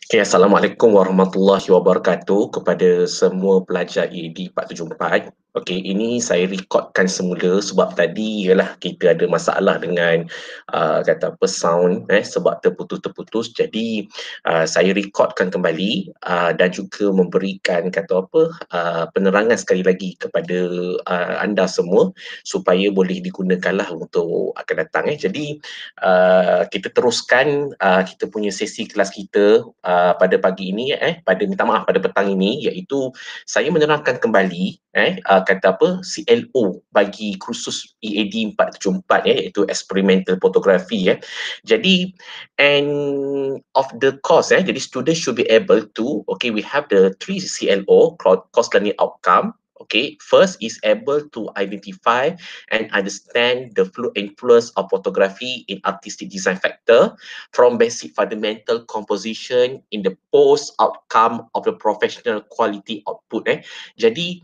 Okay, Assalamualaikum warahmatullahi wabarakatuh kepada semua pelajar EAD 474. Okey, ini saya rekodkan semula sebab tadi ialah kita ada masalah dengan kata apa sound sebab terputus-terputus. Jadi saya rekodkan kembali dan juga memberikan kata apa penerangan sekali lagi kepada anda semua supaya boleh digunakanlah untuk akan datang. Jadi kita teruskan kita punya sesi kelas kita pada pagi ini minta maaf pada petang ini, iaitu saya menerangkan kembali kata apa CLO bagi kursus EAD 474 iaitu experimental photography. Jadi end of the course jadi students should be able to, okay, we have the 3 CLO, course learning outcome. Okay, first is able to identify and understand the influence of photography in artistic design factor from basic fundamental composition in the post outcome of the professional quality output. Jadi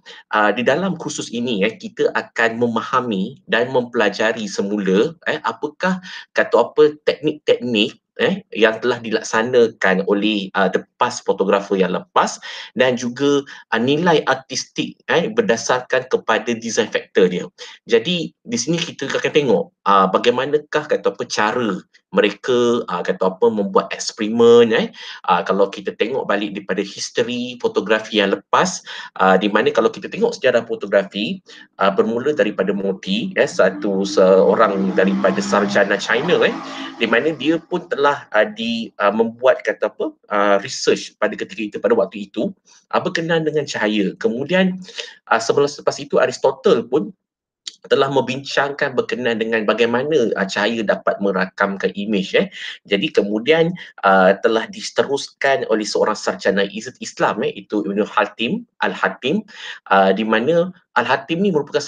di dalam kursus ini kita akan memahami dan mempelajari semula apakah kata apa teknik-teknik yang telah dilaksanakan oleh the past fotografer yang lepas dan juga nilai artistik berdasarkan kepada design factor dia. Jadi di sini kita akan tengok bagaimanakah kata apa cara mereka kata apa membuat eksperimen kalau kita tengok balik daripada history fotografi yang lepas di mana kalau kita tengok sejarah fotografi bermula daripada Moti seorang daripada sarjana China di mana dia pun telah membuat kata apa research pada ketika itu pada waktu itu berkenaan dengan cahaya. Kemudian selepas itu Aristotle pun telah membincangkan berkenaan dengan bagaimana cahaya dapat merakamkan imej. Jadi kemudian telah diteruskan oleh seorang sarjana Islam itu Ibn Al-Hatim di mana Al-Hatim ni merupakan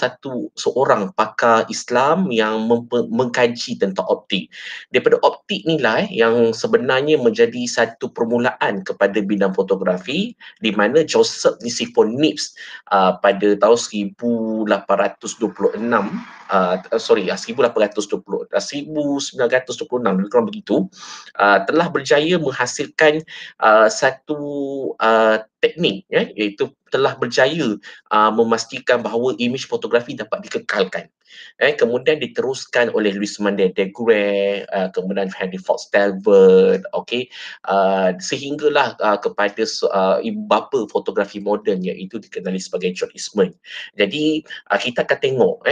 seorang pakar Islam yang mengkaji tentang optik. Daripada optik ni lah yang sebenarnya menjadi satu permulaan kepada bidang fotografi di mana Joseph Nisifon Nips pada tahun 1826 lebih kurang begitu telah berjaya menghasilkan satu teknik iaitu telah berjaya memastikan bahawa imej fotografi dapat dikekalkan. Kemudian diteruskan oleh Louis Mandel Deguerre, kemudian Henry Fox Talbot, sehinggalah kepada ibu bapa fotografi moden iaitu dikenali sebagai John Eastman. Jadi kita akan tengok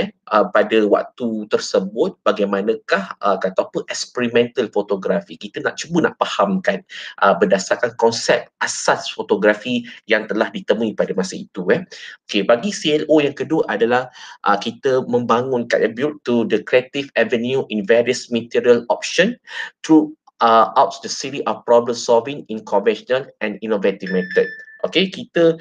pada waktu tersebut bagaimanakah kata apa experimental fotografi. Kita nak cuba nak fahamkan berdasarkan konsep asas fotografi yang telah ditemui pada masa itu. Okey, bagi CLO yang kedua adalah kita membangun build to the creative avenue in various material option through out the series of problem solving in conventional and innovative method. Okey, kita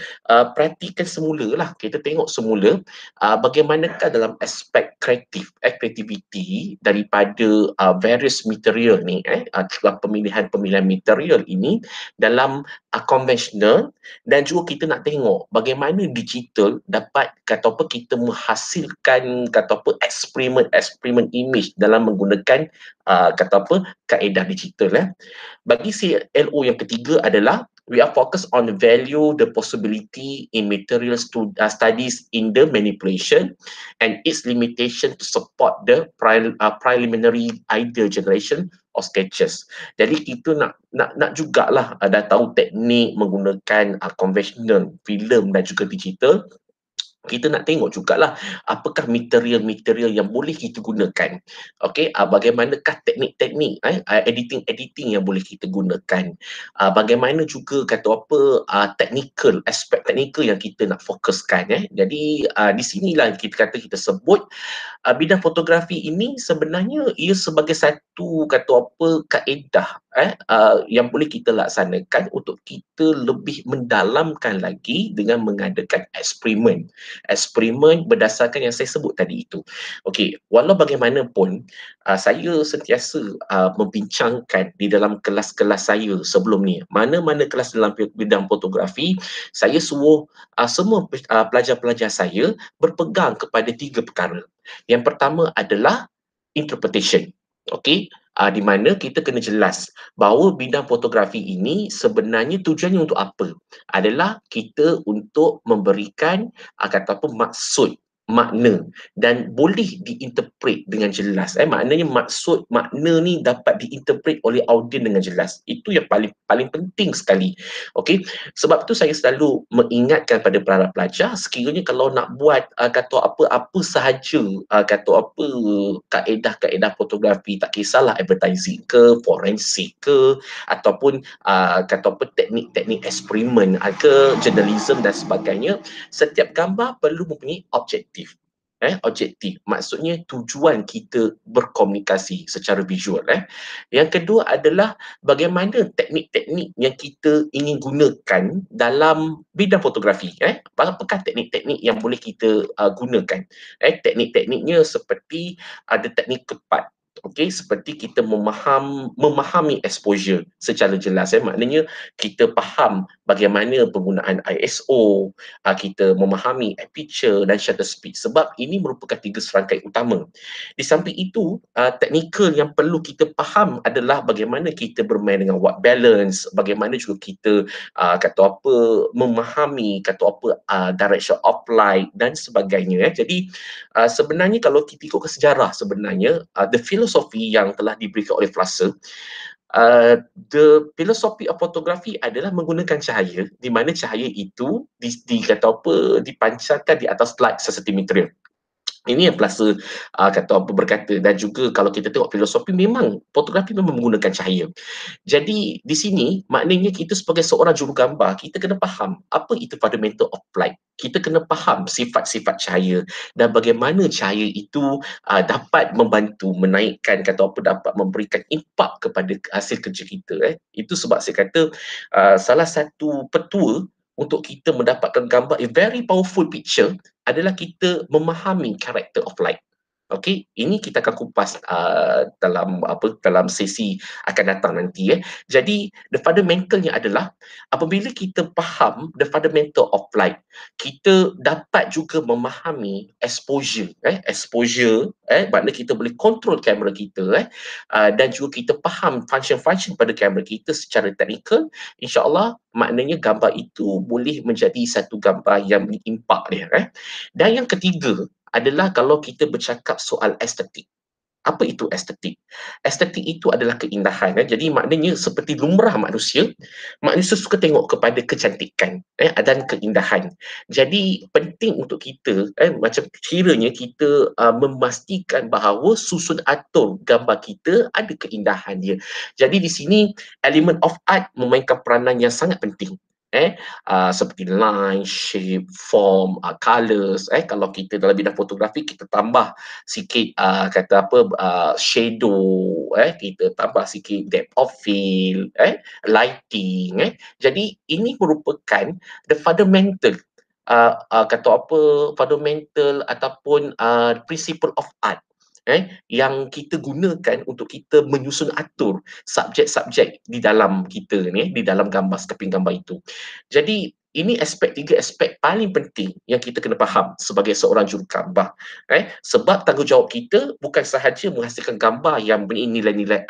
perhatikan semula lah, kita tengok semula bagaimanakah dalam aspek kreativiti daripada various material ni pemilihan material ini dalam konvensional, dan juga kita nak tengok bagaimana digital dapat kata apa kita menghasilkan kata apa eksperimen image dalam menggunakan kata apa kaedah digital. Bagi CLO yang ketiga adalah we are focused on value the possibility in material studies in the manipulation and its limitation to support the preliminary idea generation of sketches. Jadi kita nak jugalah dah tahu teknik menggunakan conventional film dan juga digital. Kita nak tengok jugalah apakah material-material yang boleh kita gunakan. Okey, bagaimanakah teknik-teknik editing yang boleh kita gunakan. Bagaimana juga kata apa aspek teknikal yang kita nak fokuskan. Jadi di sinilah kita sebut bidang fotografi ini sebenarnya ia sebagai satu kata apa kaedah yang boleh kita laksanakan untuk kita lebih mendalamkan lagi dengan mengadakan eksperimen berdasarkan yang saya sebut tadi itu. Okey, walau bagaimanapun saya sentiasa membincangkan di dalam kelas-kelas saya sebelum ni. Mana-mana kelas dalam bidang fotografi, saya suruh semua pelajar-pelajar saya berpegang kepada 3 perkara. Yang pertama adalah interpretation. Okey, di mana kita kena jelas bahawa bidang fotografi ini sebenarnya tujuannya untuk apa? Adalah kita untuk memberikan kata apa maksud, makna dan boleh diinterpret dengan jelas. Maknanya maksud makna ni dapat diinterpret oleh audien dengan jelas. Itu yang paling paling penting sekali. Okey. Sebab tu saya selalu mengingatkan pada para pelajar sekiranya kalau nak buat kata apa sahaja kata apa kaedah-kaedah fotografi, tak kisahlah advertising ke, forensik ke, ataupun kata apa teknik-teknik eksperimen ke, journalism dan sebagainya, setiap gambar perlu mempunyai objektif. Objektif maksudnya tujuan kita berkomunikasi secara visual. Yang kedua adalah bagaimana teknik-teknik yang kita ingin gunakan dalam bidang fotografi. Apakah teknik-teknik yang boleh kita gunakan? Teknik-tekniknya seperti ada teknik kepat. Okey, seperti kita memahami exposure secara jelas. Maknanya kita faham bagaimana penggunaan ISO, kita memahami aperture dan shutter speed, sebab ini merupakan 3 serangkai utama. Di samping itu, teknikal yang perlu kita faham adalah bagaimana kita bermain dengan white balance, bagaimana juga kita kata apa memahami kata apa direction of light dan sebagainya. Jadi sebenarnya kalau kita ikut ke sejarah sebenarnya the philosophy yang telah diberikan oleh Flusser, the philosophy of photography adalah menggunakan cahaya, di mana cahaya itu kata apa dipancarkan di atas light sensitive material. Ini yang Plaza kata apa berkata, dan juga kalau kita tengok filosofi memang fotografi memang menggunakan cahaya. Jadi di sini maknanya kita sebagai seorang jurugambar kita kena faham apa itu fundamental of light. Kita kena faham sifat-sifat cahaya dan bagaimana cahaya itu dapat membantu menaikkan kata apa dapat memberikan impak kepada hasil kerja kita. Itu sebab saya kata salah satu petua untuk kita mendapatkan gambar a very powerful picture adalah kita memahami character of light. Okey, ini kita akan kupas dalam sesi akan datang nanti. Jadi the fundamentalnya adalah apabila kita faham the fundamental of light, kita dapat juga memahami exposure. Exposure, maknanya kita boleh control kamera kita, dan juga kita faham function-function pada kamera kita secara teknikal. InsyaAllah maknanya gambar itu boleh menjadi satu gambar yang berimpak dia. Dan yang ketiga adalah kalau kita bercakap soal estetik. Apa itu estetik? Estetik itu adalah keindahan. Jadi maknanya seperti lumrah manusia suka tengok kepada kecantikan dan keindahan. Jadi penting untuk kita, macam kiranya kita memastikan bahawa susun atur gambar kita ada keindahan dia. Jadi di sini elemen of art memainkan peranan yang sangat penting. Seperti line, shape, form, colours. Kalau kita dalam bidang fotografi kita tambah sikit kata apa shadow, kita tambah sikit depth of field, lighting. Jadi ini merupakan the fundamental kata apa fundamental ataupun principle of art yang kita gunakan untuk kita menyusun atur subjek-subjek di dalam kita ni, di dalam gambar skeping gambar itu. Jadi ini tiga aspek paling penting yang kita kena faham sebagai seorang jurugambar. Sebab tanggungjawab kita bukan sahaja menghasilkan gambar yang mempunyai nilai-nilai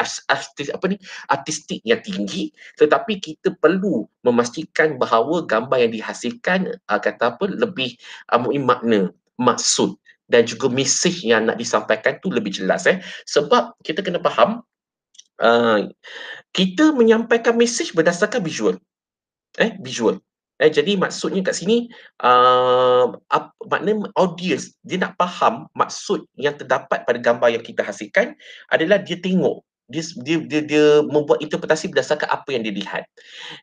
artistik yang tinggi, tetapi kita perlu memastikan bahawa gambar yang dihasilkan kata apa lebih mempunyai makna, maksud dan juga mesej yang nak disampaikan tu lebih jelas. Sebab kita kena faham kita menyampaikan mesej berdasarkan visual. Visual. Jadi maksudnya kat sini maknanya audience dia nak faham maksud yang terdapat pada gambar yang kita hasilkan adalah dia tengok, dia membuat interpretasi berdasarkan apa yang dia lihat.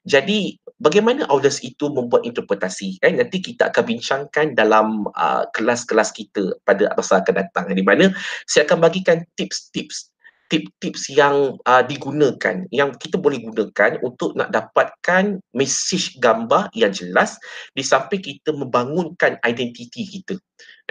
Jadi bagaimana audiens itu membuat interpretasi? Nanti kita akan bincangkan dalam kelas-kelas kita pada masa akan datang, di mana saya akan bagikan tips-tips yang digunakan, yang kita boleh gunakan untuk nak dapatkan mesej gambar yang jelas di samping kita membangunkan identiti kita.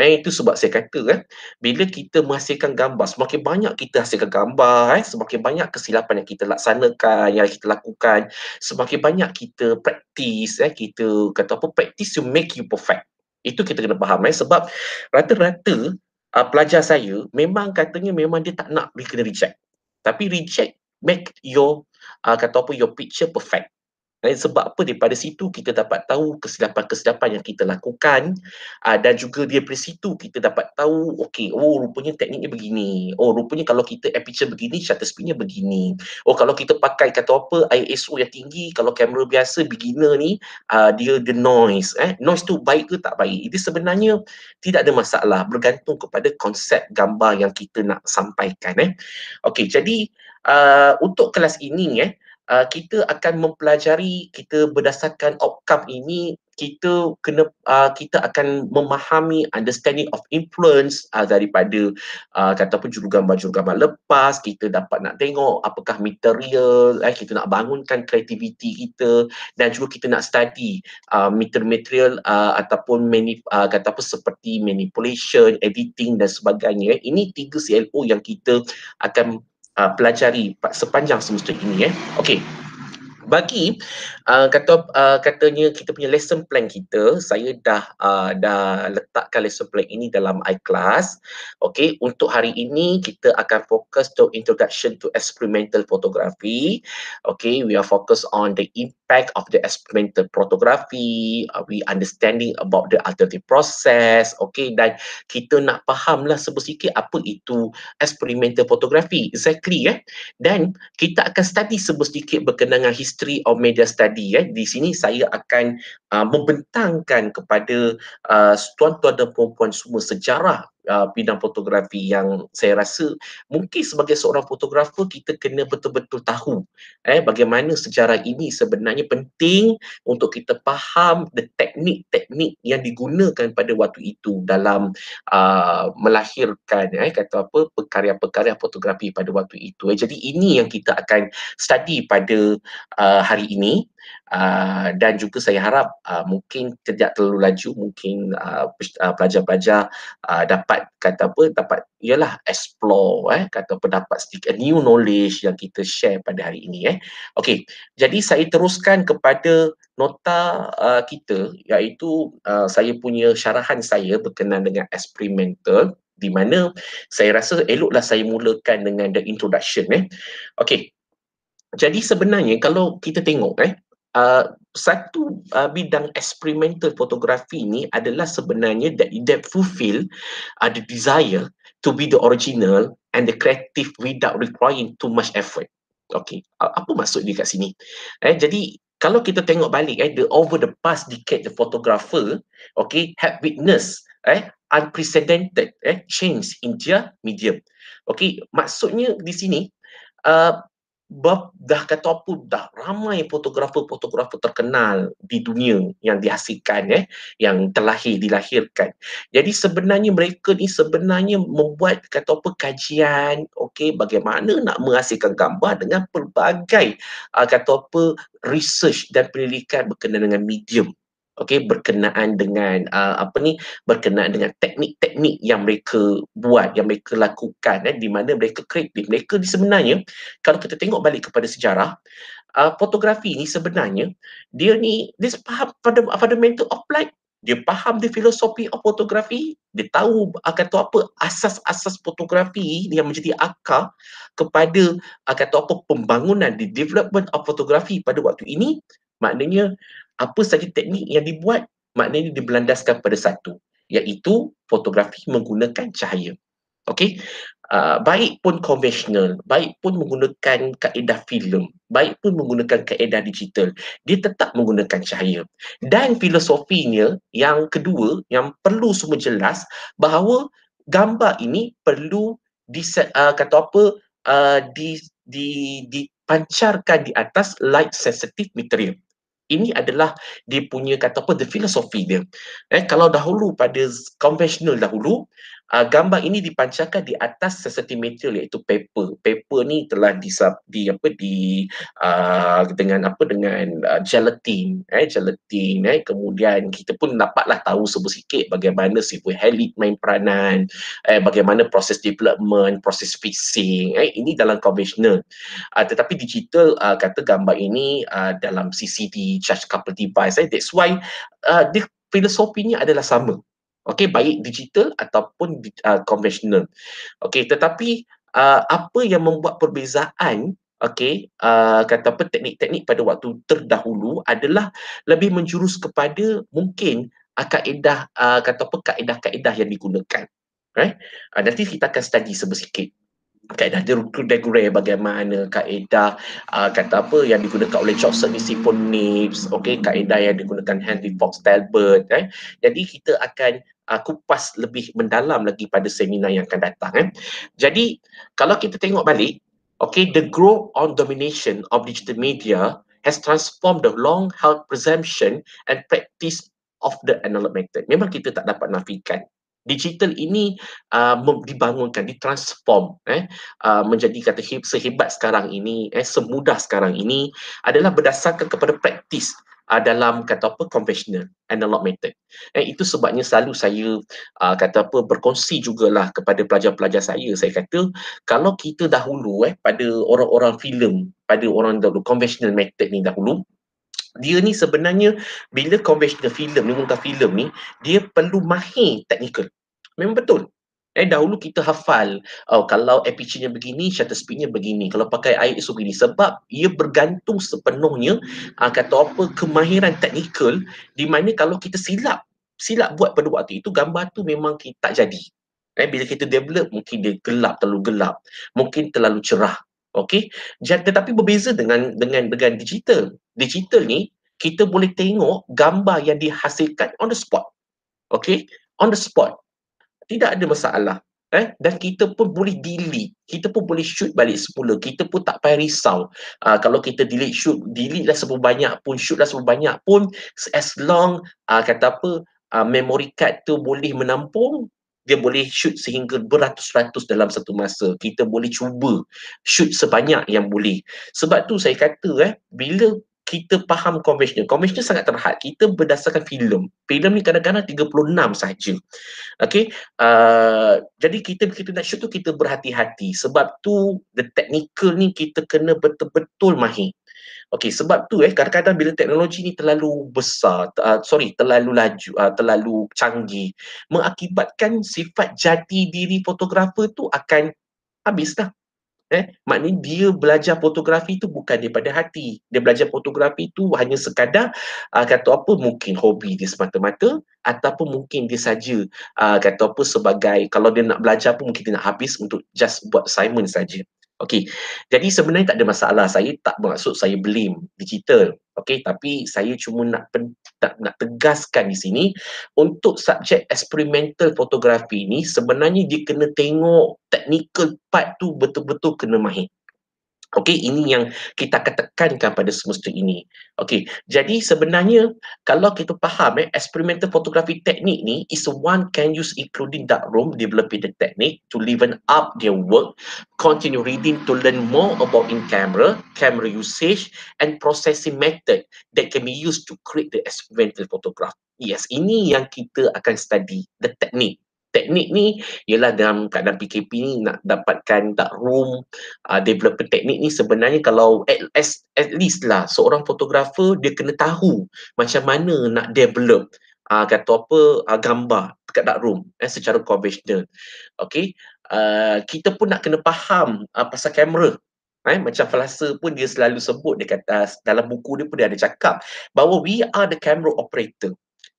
Itu sebab saya kata bila kita menghasilkan gambar, semakin banyak kita hasilkan gambar, semakin banyak kesilapan yang kita laksanakan, yang kita lakukan, semakin banyak kita praktis, kita kata apa, practice to make you perfect. Itu kita kena faham sebab rata-rata pelajar saya memang katanya memang dia tak nak kena reject. tapi reject make your kata apa, your picture perfect. Sebab apa, daripada situ kita dapat tahu kesilapan-kesilapan yang kita lakukan, dan juga daripada situ kita dapat tahu, okey, oh rupanya tekniknya begini, oh rupanya kalau kita aperture begini, shutter speed-nya begini. Oh kalau kita pakai kata apa, ISO yang tinggi, kalau kamera biasa beginner ni, dia the noise, noise tu baik ke tak baik. Itu sebenarnya tidak ada masalah, bergantung kepada konsep gambar yang kita nak sampaikan. Okey, jadi untuk kelas ini kita akan mempelajari, kita berdasarkan outcome ini, kita akan memahami understanding of influence daripada kata apa, jurugambar-jurugambar lepas. Kita dapat nak tengok apakah material, kita nak bangunkan kreativiti kita, dan juga kita nak study material ataupun kata apa, seperti manipulation, editing dan sebagainya. Ini 3 CLO yang kita akan pelajari sepanjang semester ini. Okey, bagi katanya kita punya lesson plan kita, saya dah letakkan lesson plan ini dalam iClass. Okey, untuk hari ini kita akan fokus to introduction to experimental photography. Okay, we are focused on the impact of the experimental photography. We understanding about the alternative process. Okay, dan kita nak fahamlah sedikit apa itu experimental photography. Exactly. Dan kita akan study sedikit berkenaan dengan history of media study. Di sini saya akan membentangkan kepada tuan-tuan dan puan-puan semua sejarah bidang fotografi, yang saya rasa mungkin sebagai seorang fotografer kita kena betul-betul tahu bagaimana sejarah ini sebenarnya penting untuk kita faham the teknik-teknik yang digunakan pada waktu itu dalam melahirkan kata apa, pekarya-pekarya fotografi pada waktu itu. Jadi ini yang kita akan study pada hari ini. Dan juga saya harap mungkin tidak terlalu laju, mungkin pelajar-pelajar dapat kata apa, dapat ialah explore kata apa, dapat sedikit new knowledge yang kita share pada hari ini. Okey, jadi saya teruskan kepada nota kita, iaitu saya punya syarahan saya berkenaan dengan experimental, di mana saya rasa eloklah saya mulakan dengan the introduction. Okey, jadi sebenarnya kalau kita tengok satu bidang eksperimental fotografi ni adalah sebenarnya that fulfill the desire to be the original and the creative without requiring too much effort. Okey, apa maksud dia kat sini? Jadi kalau kita tengok balik the over the past decade, the photographer have witnessed unprecedented change in their medium. Okey, maksudnya di sini uh, dah kata apa, dah ramai fotografer-fotografer terkenal di dunia yang dihasilkan yang dilahirkan. Jadi sebenarnya mereka ni sebenarnya membuat kata apa, kajian bagaimana nak menghasilkan gambar dengan pelbagai kata apa, research dan penelitian berkenaan dengan medium. Berkenaan dengan berkenaan dengan teknik-teknik yang mereka buat, yang mereka lakukan di mana mereka kreatif. Mereka ni sebenarnya kalau kita tengok balik kepada sejarah, fotografi ni sebenarnya dia faham fundamental of light, dia faham the filosofi of fotografi, dia tahu kata apa, asas-asas fotografi yang menjadi akar kepada kata apa, pembangunan the development of fotografi pada waktu ini. Maknanya apa saja teknik yang dibuat, maknanya diberlandaskan pada satu, iaitu fotografi menggunakan cahaya. Okey, baik pun konvensional, baik pun menggunakan kaedah filem, baik pun menggunakan kaedah digital, dia tetap menggunakan cahaya. Dan filosofinya yang kedua yang perlu semua jelas, bahawa gambar ini perlu kata apa, di dipancarkan di atas light sensitive material. Ini adalah dia punya kata apa, the philosophy dia. Kalau dahulu pada konvensional dahulu, gambar ini dipancarkan di atas sensitive material, iaitu paper. Paper ni telah dengan gelatin, kemudian kita pun dapatlah tahu sedikit bagaimana Silver Helix main peranan, bagaimana proses development, proses fixing. Ini dalam konvensional. Tetapi digital kata gambar ini dalam CCD, charge couple device. That's why dia filosofinya adalah sama. Baik digital ataupun konvensional. Tetapi apa yang membuat perbezaan, okey, kata apa, teknik-teknik pada waktu terdahulu adalah lebih menjurus kepada mungkin kaedah, kata apa, kaedah-kaedah yang digunakan. Nanti kita akan study sebesikit kaedah de bagaimana kaedah, kata apa, yang digunakan oleh Chaucer di Symphonies, okey, kaedah yang digunakan Henry Fox Talbot, Jadi kita akan kupas lebih mendalam lagi pada seminar yang akan datang, Jadi kalau kita tengok balik, okey, the growth on domination of digital media has transformed the long held presumption and practice of the analog method. Memang kita tak dapat nafikan digital ini dibangunkan, ditransform menjadi kata sehebat sekarang ini, semudah sekarang ini adalah berdasarkan kepada praktis dalam kata apa, conventional analog method. Itu sebabnya selalu saya kata apa, berkongsi jugalah kepada pelajar-pelajar saya kata kalau kita dahulu pada orang-orang filem, pada orang dahulu conventional method ni dahulu, dia ni sebenarnya bila conventional film ni, muntah filem ni, dia perlu mahir technical. Memang betul. Dahulu kita hafal, kalau aperture-nya begini, shutter speed-nya begini. Kalau pakai ISO begini. Sebab ia bergantung sepenuhnya, kata apa, kemahiran teknikal, di mana kalau kita silap buat pada waktu itu, gambar tu memang tak jadi. Bila kita develop, mungkin dia gelap, terlalu gelap. Mungkin terlalu cerah. Okey, tetapi berbeza dengan digital. Digital ni kita boleh tengok gambar yang dihasilkan on the spot. Okey, on the spot. Tidak ada masalah. Dan kita pun boleh delete. Kita pun boleh shoot balik semula. Kita pun tak payah risau. Kalau kita delete lah seberapa banyak pun, shoot lah seberapa banyak pun, as long kata apa, memory card tu boleh menampung, dia boleh shoot sehingga beratus-ratus dalam satu masa. Kita boleh cuba shoot sebanyak yang boleh. Sebab tu saya kata bila kita faham conventional sangat terhad. Kita berdasarkan filem. Filem ni kadang-kadang 36 sahaja. Okey, jadi kita nak shoot tu kita berhati-hati. Sebab tu the technical ni kita kena betul-betul mahir. Okey, sebab tu kadang-kadang bila teknologi ni terlalu besar, terlalu laju, terlalu canggih, mengakibatkan sifat jati diri fotografer tu akan habislah. Maknanya dia belajar fotografi tu bukan daripada hati. Dia belajar fotografi tu hanya sekadar kata apa, mungkin hobi dia semata-mata, ataupun mungkin dia saja kata apa, sebagai kalau dia nak belajar pun mungkin dia nak habis untuk just buat assignment saja. Okey. Jadi sebenarnya tak ada masalah. Saya tak bermaksud saya blame digital. Okey, tapi saya cuma nak tegaskan di sini untuk subjek eksperimental fotografi ni sebenarnya dia kena tengok technical part tu betul-betul kena mahir. Okey, ini yang kita akan tekankan pada semester ini. Okey, jadi sebenarnya kalau kita faham experimental photography teknik ni is one can use including darkroom, developing the technique to liven up their work, continue reading to learn more about in camera usage and processing method that can be used to create the experimental photograph. Yes, ini yang kita akan study, the technique. Teknik ni ialah dalam keadaan PKP ni nak dapatkan darkroom, developer teknik ni sebenarnya kalau at least lah seorang fotografer dia kena tahu macam mana nak develop kata apa, gambar dekat darkroom secara conventional. Okey, kita pun nak kena faham pasal kamera. Macam Falasa pun dia selalu sebut, dia kata dalam buku dia pun dia ada cakap bahawa we are the camera operator.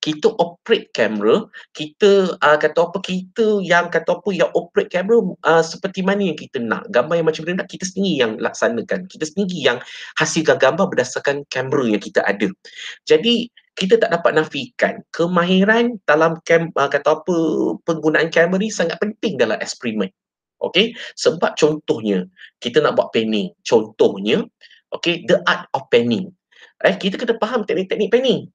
Kita operate kamera, kita kata apa, kita yang kata apa, yang operate kamera seperti mana yang kita nak. Gambar yang macam mana nak, kita sendiri yang laksanakan. Kita sendiri yang hasilkan gambar berdasarkan kamera yang kita ada. Jadi kita tak dapat nafikan kemahiran dalam kata apa, penggunaan kamera ni sangat penting dalam eksperimen. Okey, sebab contohnya kita nak buat panning. Contohnya, okey, the art of panning. Kita kena faham teknik-teknik panning.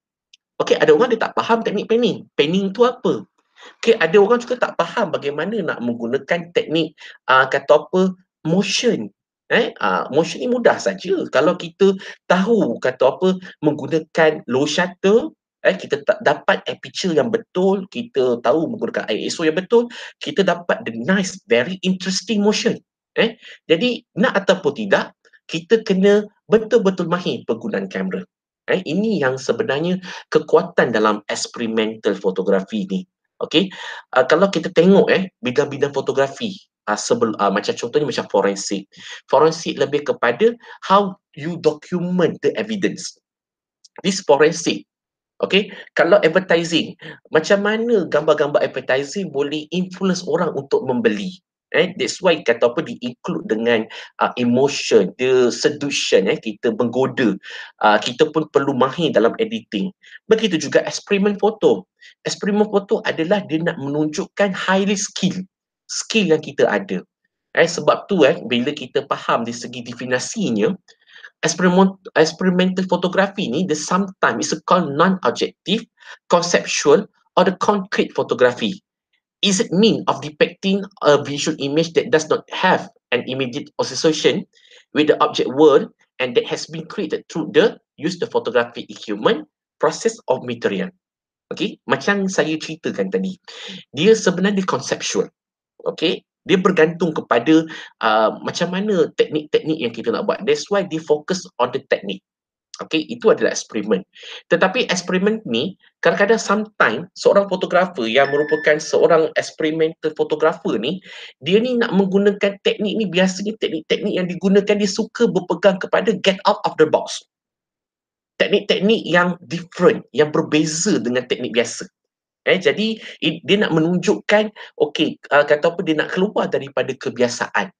Okey, ada orang dia tak faham teknik panning. Panning tu apa? Okey, ada orang juga tak faham bagaimana nak menggunakan teknik kata apa, motion. Motion ni mudah saja. Kalau kita tahu kata apa, menggunakan low shutter, kita dapat aperture yang betul, kita tahu menggunakan ISO yang betul, kita dapat the nice, very interesting motion. Jadi nak ataupun tidak, kita kena betul-betul mahir penggunaan kamera. Ini yang sebenarnya kekuatan dalam experimental fotografi ni. Okey, kalau kita tengok bidang-bidang fotografi, macam contohnya macam forensik. Forensik lebih kepada how you document the evidence. This forensik. Okay, kalau advertising, macam mana gambar-gambar advertising boleh influence orang untuk membeli? That's why kata apa di-include dengan emotion, the seduction, kita menggoda. Kita pun perlu mahir dalam editing. Begitu juga eksperimen foto. Eksperimen foto adalah dia nak menunjukkan highly skill yang kita ada. Sebab tu bila kita faham di segi definisinya, experimental photography ni, the sometimes is called non-objective, conceptual, or the concrete photography. Is it mean of depicting a visual image that does not have an immediate association with the object world and that has been created through the use the photographic equipment, process of material. Okay, macam saya ceritakan tadi, dia sebenarnya conceptual. Okay, dia bergantung kepada macam mana teknik-teknik yang kita nak buat. That's why dia focus on the technique. Okay, itu adalah eksperimen. Tetapi eksperimen ni, kadang-kadang sometimes seorang fotografer yang merupakan seorang experimental photographer ni, dia ni nak menggunakan teknik ni, biasanya teknik-teknik yang digunakan, dia suka berpegang kepada get out of the box. Teknik-teknik yang different, yang berbeza dengan teknik biasa. Jadi dia nak menunjukkan, okey, kata apa, dia nak keluar daripada kebiasaan.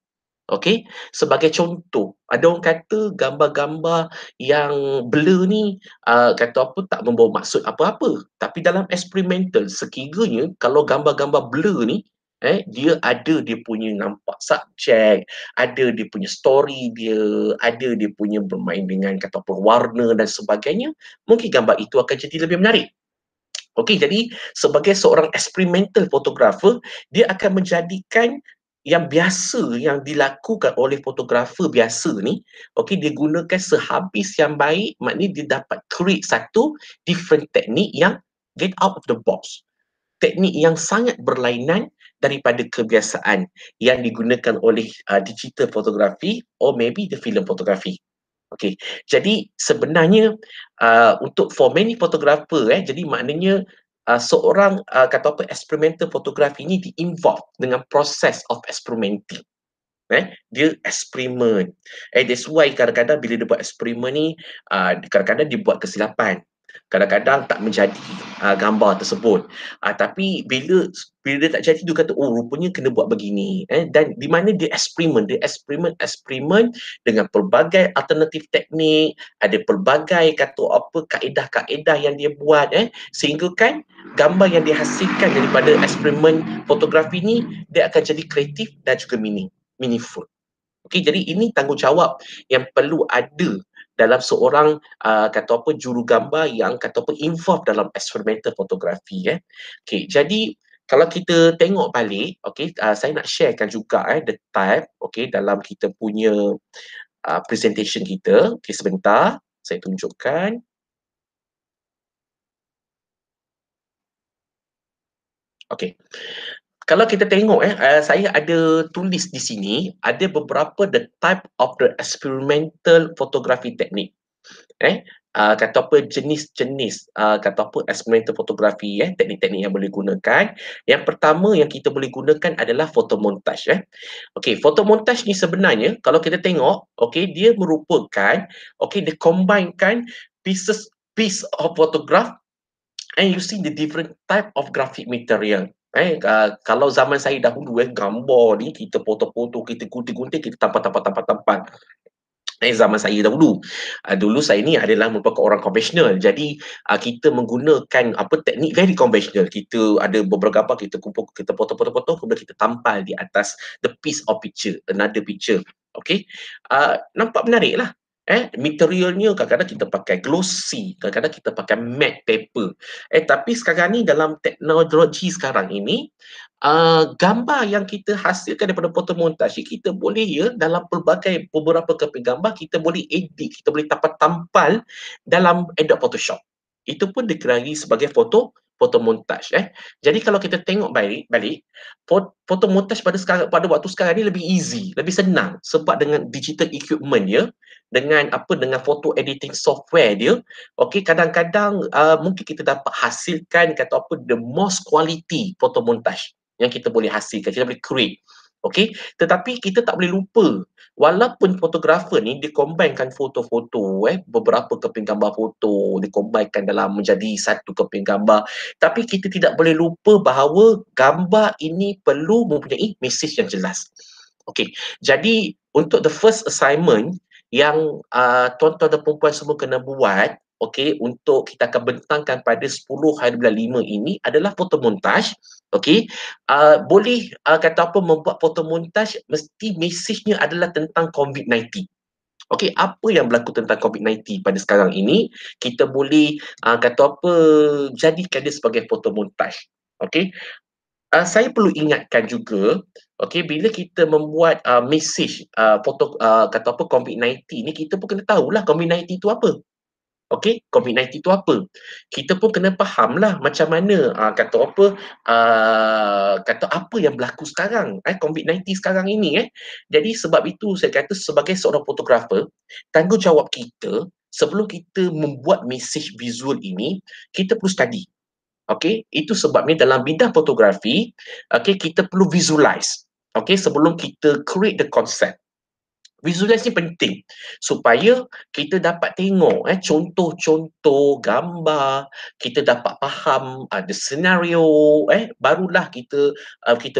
Okey, sebagai contoh, ada orang kata gambar-gambar yang blur ni kata apa, tak membawa maksud apa-apa. Tapi dalam eksperimental, sekiranya kalau gambar-gambar blur ni dia ada dia punya nampak subjek, ada dia punya story dia, ada dia punya bermain dengan kata apa, warna dan sebagainya, mungkin gambar itu akan jadi lebih menarik. Okey, jadi sebagai seorang experimental photographer, dia akan menjadikan yang biasa yang dilakukan oleh fotografer biasa ni, okey, dia gunakan sehabis yang baik, maknanya dia dapat create satu different teknik yang get out of the box. Teknik yang sangat berlainan daripada kebiasaan yang digunakan oleh digital photography or maybe the film photography. Okey, jadi sebenarnya untuk for many photographer jadi maknanya seorang kata apa, experimental photography ni di-involve dengan proses of experimenting. Dia eksperimen. That's why kadang-kadang bila dia buat eksperimen ni, kadang-kadang dia buat kesilapan. Kadang-kadang tak menjadi gambar tersebut. Tapi bila dia tak jadi, dia kata, oh rupanya kena buat begini. Dan di mana dia eksperimen dengan pelbagai alternatif teknik, ada pelbagai kata apa, kaedah-kaedah yang dia buat, sehingga kan gambar yang dihasilkan daripada eksperimen fotografi ni, dia akan jadi kreatif dan juga meaningful. Okey, jadi ini tanggungjawab yang perlu ada dalam seorang kata apa, jurugambar yang kata apa, involved dalam experimental photography. Okey, jadi kalau kita tengok balik, okey, saya nak sharekan juga the type, okey, dalam kita punya presentation kita. Okey, sebentar saya tunjukkan. Okey. Kalau kita tengok saya ada tulis di sini, ada beberapa the type of the experimental photography technique. Kata apa, jenis-jenis kata apa, experimental photography, teknik-teknik yang boleh gunakan. Yang pertama yang kita boleh gunakan adalah photomontage. Okey, photomontage ni sebenarnya kalau kita tengok, okey, dia merupakan, okey, dia combinekan piece of photograph and using the different type of graphic material. Kalau zaman saya dahulu gambar ni kita foto-foto, kita gunting-gunting, kita tampal. Zaman saya dahulu. Dulu saya ni adalah merupakan orang konvensional. Jadi kita menggunakan apa, teknik very konvensional. Kita ada beberapa gambar, kita kumpul, kita foto-foto, kemudian kita tampal di atas the piece of picture, another picture. Okey. Nampak menarik lah. Materialnya kadang-kadang kita pakai glossy, kadang-kadang kita pakai matte paper. Tapi sekarang ni dalam teknologi sekarang ini, gambar yang kita hasilkan daripada photomontage, kita boleh dalam pelbagai beberapa keping gambar, kita boleh edit, kita boleh tampal dalam Adobe Photoshop. Itu pun digerai sebagai photomontage. Jadi kalau kita tengok balik, photomontage pada waktu sekarang ni lebih easy, lebih senang sebab dengan digital equipment dia, dengan photo editing software dia, okey, kadang-kadang mungkin kita dapat hasilkan kata apa, the most quality photomontage yang kita boleh hasilkan, kita boleh create. Okey, tetapi kita tak boleh lupa, walaupun fotografer ni dia combinekan foto-foto beberapa keping gambar foto, dia dalam menjadi satu keping gambar, tapi kita tidak boleh lupa bahawa gambar ini perlu mempunyai mesej yang jelas. Okey, jadi untuk the first assignment yang tuan-tuan dan puan semua kena buat, okey, untuk kita akan bentangkan pada 10 hari bulan 5 ini adalah foto montaj, okey. Boleh kata apa, membuat foto montaj mesti mesejnya adalah tentang COVID-19. Okey, apa yang berlaku tentang COVID-19 pada sekarang ini, kita boleh kata apa, jadikan dia sebagai foto montaj. Okey. Saya perlu ingatkan juga, okey, bila kita membuat mesej foto kata apa, COVID-19 ni, kita pun kena tahulah COVID-19 tu apa. Okey, COVID-19 tu apa? Kita pun kena fahamlah macam mana kata apa, kata apa yang berlaku sekarang COVID-19 sekarang ini. Jadi sebab itu saya kata sebagai seorang fotografer, tanggungjawab kita sebelum kita membuat mesej visual ini, kita perlu study. Okey, itu sebabnya dalam bidang fotografi, okey, kita perlu visualize. Okey, sebelum kita create the concept. Visualize ni penting supaya kita dapat tengok contoh-contoh gambar, kita dapat faham ada senario, barulah kita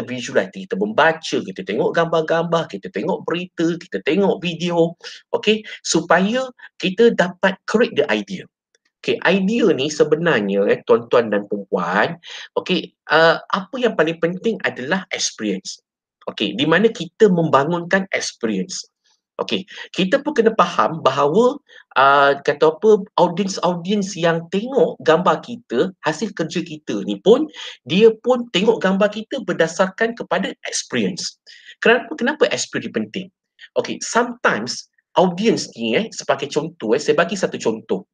visualize, kita membaca, kita tengok gambar-gambar, kita tengok berita, kita tengok video, okey, supaya kita dapat create the idea. Okey, idea ni sebenarnya tuan-tuan dan puan-puan, okey, apa yang paling penting adalah experience. Okey, di mana kita membangunkan experience. Okey, kita pun kena faham bahawa kata apa, audiens-audiens yang tengok gambar kita, hasil kerja kita ni pun, dia pun tengok gambar kita berdasarkan kepada experience. Kenapa experience ni penting? Okey, sometimes audiens ni sebagai contoh, saya bagi satu contoh.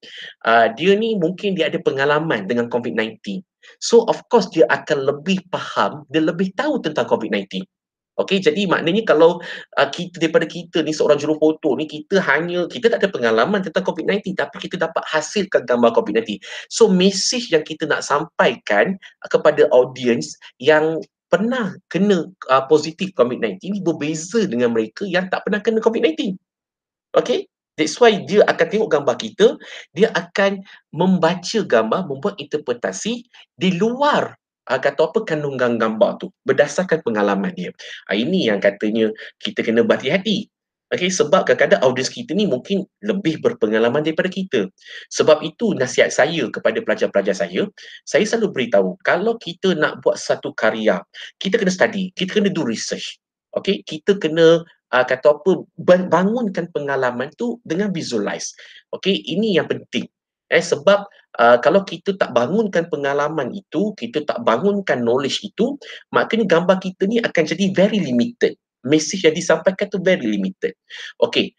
Dia ni mungkin dia ada pengalaman dengan COVID-19. So of course dia akan lebih faham, dia lebih tahu tentang COVID-19. Okey, jadi maknanya kalau kita daripada kita ni seorang jurufoto ni, kita tak ada pengalaman tentang COVID-19 tapi kita dapat hasilkan gambar COVID-19. So mesej yang kita nak sampaikan kepada audiens yang pernah kena positif COVID-19 ni berbeza dengan mereka yang tak pernah kena COVID-19. Okay, that's why dia akan tengok gambar kita, dia akan membaca gambar, membuat interpretasi di luar kata apa, kandungan gambar tu, berdasarkan pengalaman dia. Ini yang katanya kita kena berhati-hati. Okay, sebab kadang-kadang audiens kita ni mungkin lebih berpengalaman daripada kita. Sebab itu nasihat saya kepada pelajar-pelajar saya selalu beritahu, kalau kita nak buat satu karya, kita kena study, kita kena do research. Okay, kita kena kata apa, bangunkan pengalaman tu dengan visualize. Okey, ini yang penting. Sebab kalau kita tak bangunkan pengalaman itu, kita tak bangunkan knowledge itu, maknanya gambar kita ni akan jadi very limited. Mesej yang disampaikan tu very limited. Okey,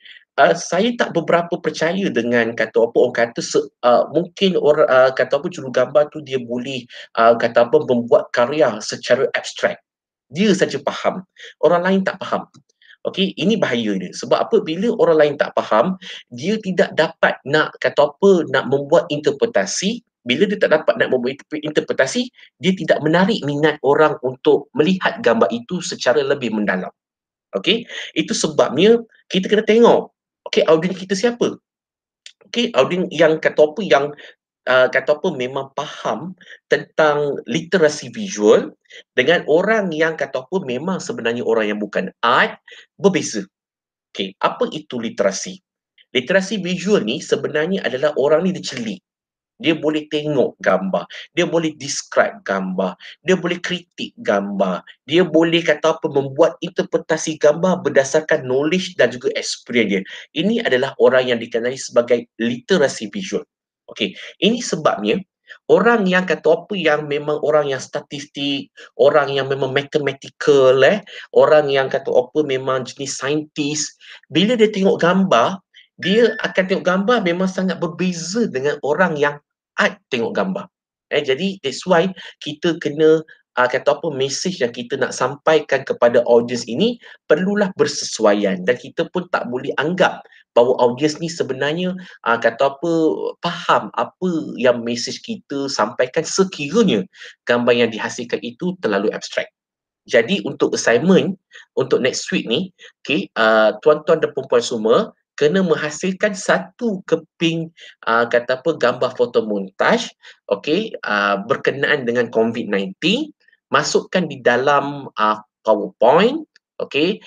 saya tak beberapa percaya dengan kata apa, orang kata mungkin orang kata apa, jurugambar tu dia boleh kata apa, membuat karya secara abstrak. Dia saja faham, orang lain tak faham. Okey, ini bahaya dia. Sebab apa? Bila orang lain tak faham, dia tidak dapat nak kata apa, nak membuat interpretasi. Bila dia tak dapat nak membuat interpretasi, dia tidak menarik minat orang untuk melihat gambar itu secara lebih mendalam. Okey, itu sebabnya kita kena tengok, okey, audiens kita siapa? Okey, audiens yang kata apa, yang kata apa, memang faham tentang literasi visual dengan orang yang kata apa, memang sebenarnya orang yang bukan art, berbeza. Okey, apa itu literasi? Literasi visual ni sebenarnya adalah orang ni dia celik. Dia boleh tengok gambar, dia boleh describe gambar, dia boleh kritik gambar, dia boleh kata apa, membuat interpretasi gambar berdasarkan knowledge dan juga experience dia. Ini adalah orang yang dikenali sebagai literasi visual. Okey, ini sebabnya orang yang kata apa, yang memang orang yang statistik, orang yang memang mathematical, orang yang kata apa, memang jenis saintis, bila dia tengok gambar, dia akan tengok gambar memang sangat berbeza dengan orang yang art tengok gambar. Jadi that's why kita kena kata apa, mesej yang kita nak sampaikan kepada audiens ini perlulah bersesuaian, dan kita pun tak boleh anggap bahawa audiens ni sebenarnya kata apa, faham apa yang mesej kita sampaikan sekiranya gambar yang dihasilkan itu terlalu abstrak. Jadi untuk assignment untuk next week ni, okey, tuan-tuan dan puan-puan semua kena menghasilkan satu keping kata apa gambar foto montaj, okey, berkenaan dengan COVID-19, masukkan di dalam PowerPoint, okey.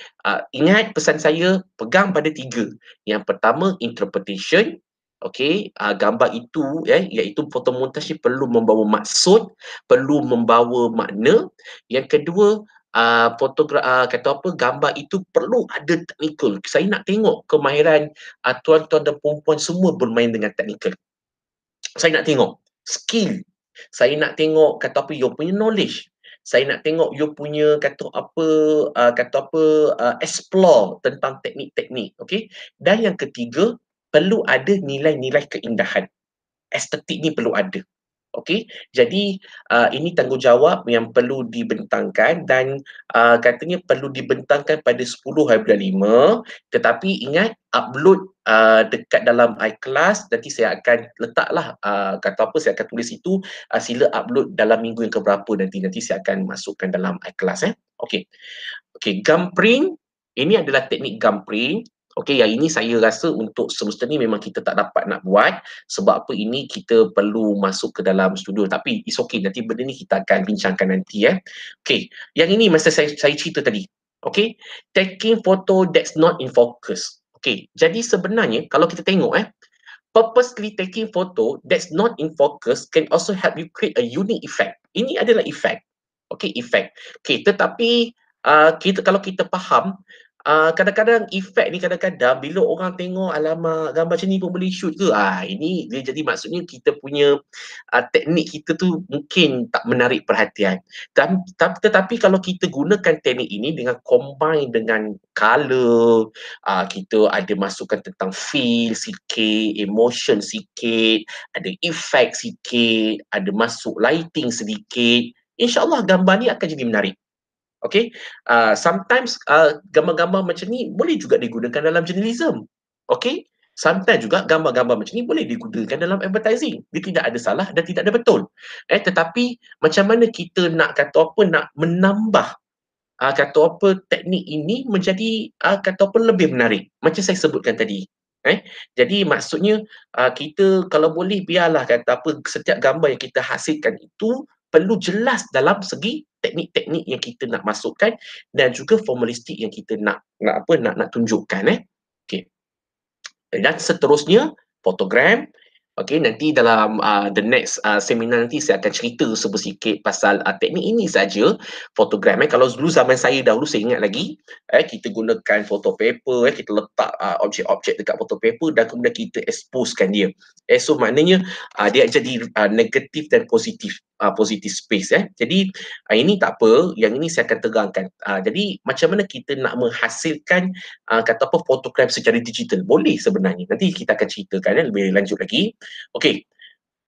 Ingat pesan saya pegang pada tiga. Yang pertama interpretation, okey, gambar itu iaitu foto montaj ni perlu membawa maksud, perlu membawa makna. Yang kedua, kata apa, gambar itu perlu ada technical. Saya nak tengok kemahiran tuan-tuan dan puan-puan semua bermain dengan technical. Saya nak tengok skill. Saya nak tengok kata apa, you punya knowledge. Saya nak tengok you punya kata apa, explore tentang teknik-teknik, okey. Dan yang ketiga, perlu ada nilai-nilai keindahan. Estetik ni perlu ada. Okey, jadi ini tanggungjawab yang perlu dibentangkan dan katanya perlu dibentangkan pada 10/5, tetapi ingat upload dekat dalam iClass, nanti saya akan letaklah kata apa, saya akan tulis itu, sila upload dalam minggu yang keberapa nanti saya akan masukkan dalam iClass Okey. Okey, gum print, ini adalah teknik gum print. Okey, yang ini saya rasa untuk semesta ni memang kita tak dapat nak buat, sebab apa, ini kita perlu masuk ke dalam studio, tapi it's okay, nanti benda ni kita akan bincangkan nanti Okey, yang ini masa saya cerita tadi. Okey, taking photo that's not in focus. Okey, jadi sebenarnya kalau kita tengok purposely taking photo that's not in focus can also help you create a unique effect. Ini adalah effect. Okey, effect. Okey, tetapi kalau kita faham, kadang-kadang efek ni kadang-kadang bila orang tengok, "Alamak, gambar macam ni pun boleh shoot ke?" Ini dia jadi maksudnya kita punya teknik kita tu mungkin tak menarik perhatian. Tetapi kalau kita gunakan teknik ini dengan combine dengan colour, kita ada masukkan tentang feel sikit, emotion sikit, ada effect sikit, ada masuk lighting sedikit, InsyaAllah gambar ni akan jadi menarik. Okay, sometimes gambar-gambar macam ni boleh juga digunakan dalam journalism. Okay, sometimes juga gambar-gambar macam ni boleh digunakan dalam advertising. Dia tidak ada salah dan tidak ada betul. Tetapi macam mana kita nak kata apa, nak menambah kata apa, teknik ini menjadi kata apa, lebih menarik. Macam saya sebutkan tadi. Jadi maksudnya kita kalau boleh biarlah kata apa, setiap gambar yang kita hasilkan itu perlu jelas dalam segi teknik-teknik yang kita nak masukkan dan juga formalistik yang kita nak tunjukkan Okey. Dan seterusnya fotogram. Okey, nanti dalam the next seminar nanti saya akan cerita sedikit pasal teknik ini saja, fotogram Kalau dulu zaman saya dahulu, saya ingat lagi kita gunakan photo paper kita letak objek-objek dekat photo paper dan kemudian kita exposekan dia. So maknanya dia jadi negatif dan positif, positif space Jadi ini tak apa, yang ini saya akan terangkan. Jadi macam mana kita nak menghasilkan kata apa, fotogram secara digital? Boleh sebenarnya. Nanti kita akan ceritakan lebih lanjut lagi. Okey,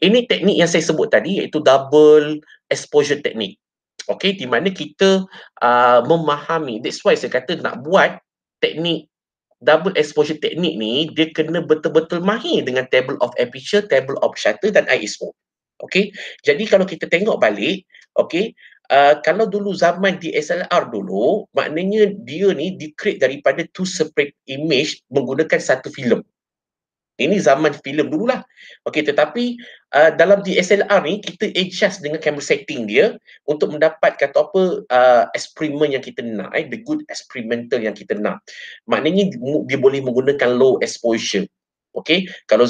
ini teknik yang saya sebut tadi iaitu double exposure technique. Okey, di mana kita memahami, that's why saya kata nak buat teknik double exposure technique ni, dia kena betul-betul mahir dengan table of aperture, table of shutter dan ISO. Okey, jadi kalau kita tengok balik, okey, kalau dulu zaman DSLR dulu, maknanya dia ni di-create daripada two separate image menggunakan satu filem. Ini zaman filem dululah. Okey, tetapi dalam DSLR ni kita adjust dengan camera setting dia untuk mendapat kata apa, eksperimen yang kita nak, the good experimental yang kita nak. Maknanya dia boleh menggunakan low exposure. Okey, kalau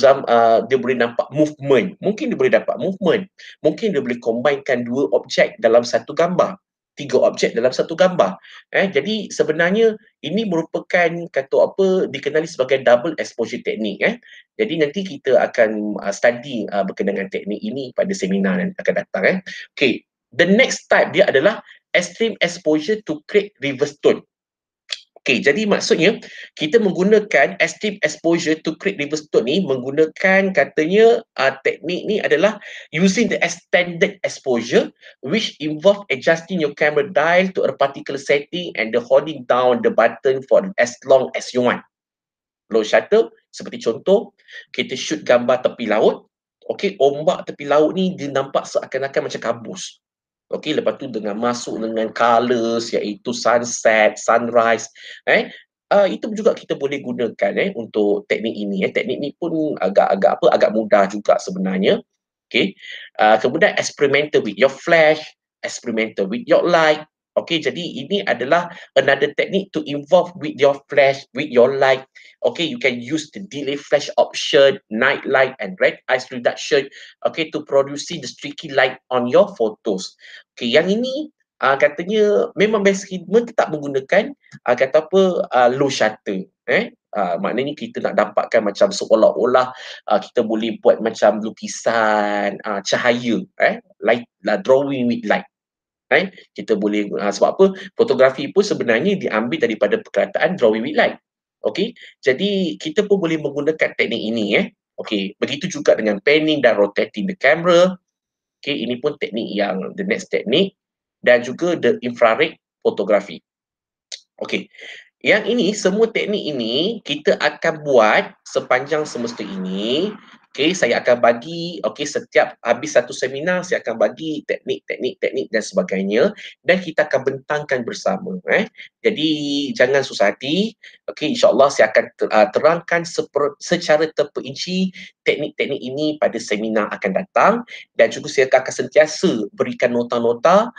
dia boleh nampak movement, mungkin dia boleh dapat movement. Mungkin dia boleh combinekan dua objek dalam satu gambar, tiga objek dalam satu gambar. Jadi sebenarnya ini merupakan kata apa, dikenali sebagai double exposure technique Jadi nanti kita akan study berkenaan dengan teknik ini pada seminar yang akan datang Okay, the next type dia adalah extreme exposure to create reverse tone. Okay, jadi maksudnya kita menggunakan extreme exposure to create reverse tone ni, menggunakan katanya teknik ni adalah using the extended exposure which involve adjusting your camera dial to a particular setting and the holding down the button for as long as you want. Low shutter, seperti contoh, kita shoot gambar tepi laut, okey, ombak tepi laut ni dia nampak seakan-akan macam kabus. Okey, lepas tu dengan masuk dengan colours iaitu sunset, sunrise, itu juga kita boleh gunakan untuk teknik ini. Teknik ni pun agak-agak agak mudah juga sebenarnya. Okey, kemudian experimental with your flash, experimental with your light. Okey, jadi ini adalah another technique to involve with your flash, with your light. Okay, you can use the delay flash option, night light and red eyes reduction, okay, to producing the streaky light on your photos. Okay, yang ini katanya memang best kita tetap menggunakan kata apa low shutter. Maknanya kita nak dapatkan macam seolah-olah kita boleh buat macam lukisan cahaya, light, drawing with light. Kita boleh sebab apa fotografi pun sebenarnya diambil daripada perkataan drawing with light. Okey, jadi kita pun boleh menggunakan teknik ini. Okey, begitu juga dengan panning dan rotating the camera. Okey, ini pun teknik yang the next teknik, dan juga the infrared photography. Okey, yang ini semua teknik ini kita akan buat sepanjang semester ini. Okey, saya akan bagi, okey, setiap habis satu seminar saya akan bagi teknik dan sebagainya, dan kita akan bentangkan bersama. Jadi jangan susah hati. Okey, insya-Allah saya akan terangkan secara terperinci teknik-teknik ini pada seminar akan datang, dan juga saya akan sentiasa berikan nota-nota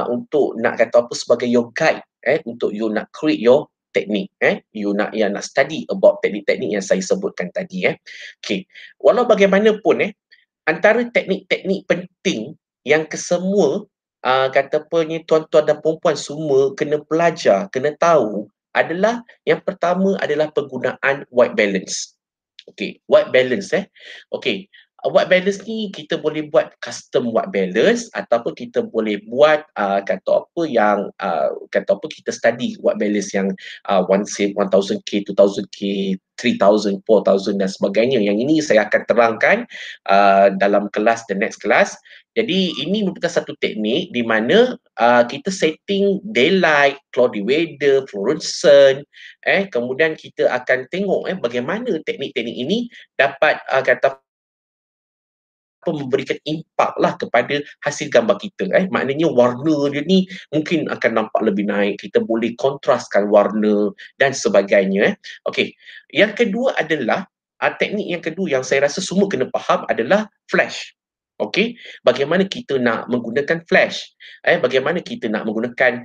untuk nak kata apa sebagai your guide untuk you nak create your teknik, you nak study about teknik-teknik yang saya sebutkan tadi. Okey, walau bagaimanapun antara teknik-teknik penting yang kesemua kata apa ni tuan-tuan dan puan-puan semua kena belajar, kena tahu adalah yang pertama adalah penggunaan white balance. Okey, white balance Okey, white balance ni kita boleh buat custom white balance ataupun kita boleh buat kata apa yang kata apa kita study white balance yang 1000K, 2000K, 3000, 4000 dan sebagainya. Yang ini saya akan terangkan dalam kelas, the next class. Jadi ini merupakan satu teknik di mana kita setting daylight, cloudy weather, fluorescent, kemudian kita akan tengok bagaimana teknik-teknik ini dapat kata apa memberikan impak lah kepada hasil gambar kita. Maknanya warna dia ni mungkin akan nampak lebih naik, kita boleh kontraskan warna dan sebagainya. Okey, yang kedua adalah teknik yang kedua yang saya rasa semua kena faham adalah flash. Okey, bagaimana kita nak menggunakan flash, bagaimana kita nak menggunakan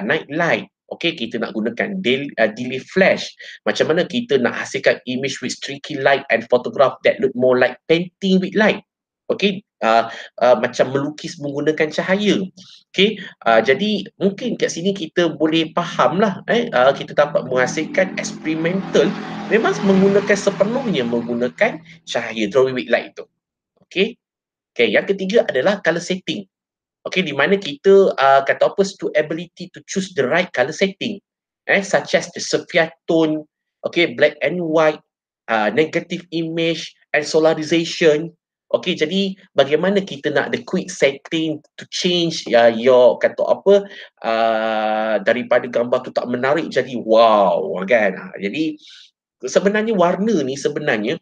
night light. Okey, kita nak gunakan delay flash. Macam mana kita nak hasilkan image with streaky light and photograph that look more like painting with light. Okey, macam melukis menggunakan cahaya. Okey, jadi mungkin kat sini kita boleh fahamlah, kita dapat menghasilkan experimental memang menggunakan sepenuhnya menggunakan cahaya drawing with light tu. Okey. Okay, yang ketiga adalah color setting. Okay, di mana kita kata apa to ability to choose the right color setting, such as the sepia tone, okay, black and white, negative image and solarization. Okay, jadi bagaimana kita nak the quick setting to change your kata apa daripada gambar tu tak menarik jadi wow kan. Jadi sebenarnya warna ni sebenarnya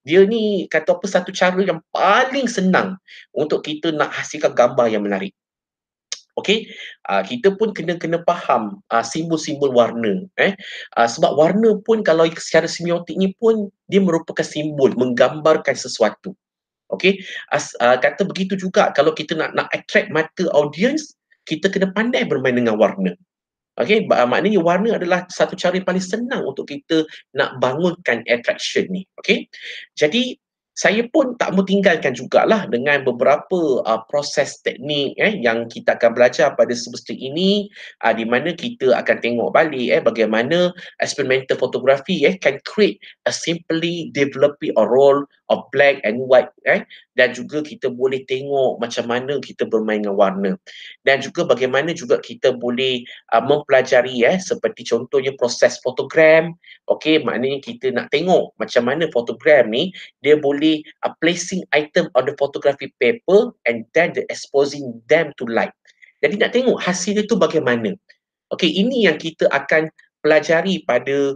dia ni kata apa satu cara yang paling senang untuk kita nak hasilkan gambar yang menarik. Okey, kita pun kena kena faham simbol-simbol warna sebab warna pun kalau secara semiotik ni pun dia merupakan simbol menggambarkan sesuatu. Okey, kata begitu juga kalau kita nak attract mata audience, kita kena pandai bermain dengan warna. Okey, maknanya warna adalah satu cara yang paling senang untuk kita nak bangunkan attraction ni. Okey. Jadi saya pun tak mau tinggalkan jugalah dengan beberapa proses teknik yang kita akan belajar pada semester ini, di mana kita akan tengok balik bagaimana experimental photography can create a simply developing a role of black and white dan juga kita boleh tengok macam mana kita bermain dengan warna, dan juga bagaimana juga kita boleh mempelajari seperti contohnya proses fotogram. Okey, maknanya kita nak tengok macam mana fotogram ni dia boleh placing item on the photography paper and then the exposing them to light. Jadi nak tengok hasil itu bagaimana. Okey, ini yang kita akan pelajari pada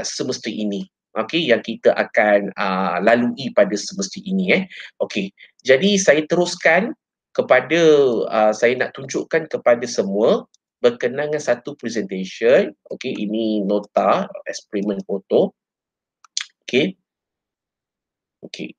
semester ini. Okey, yang kita akan lalui pada semester ini. Okey, jadi saya teruskan kepada saya nak tunjukkan kepada semua berkenaan dengan satu presentation. Okey, ini nota eksperimen foto. Okey. Okey.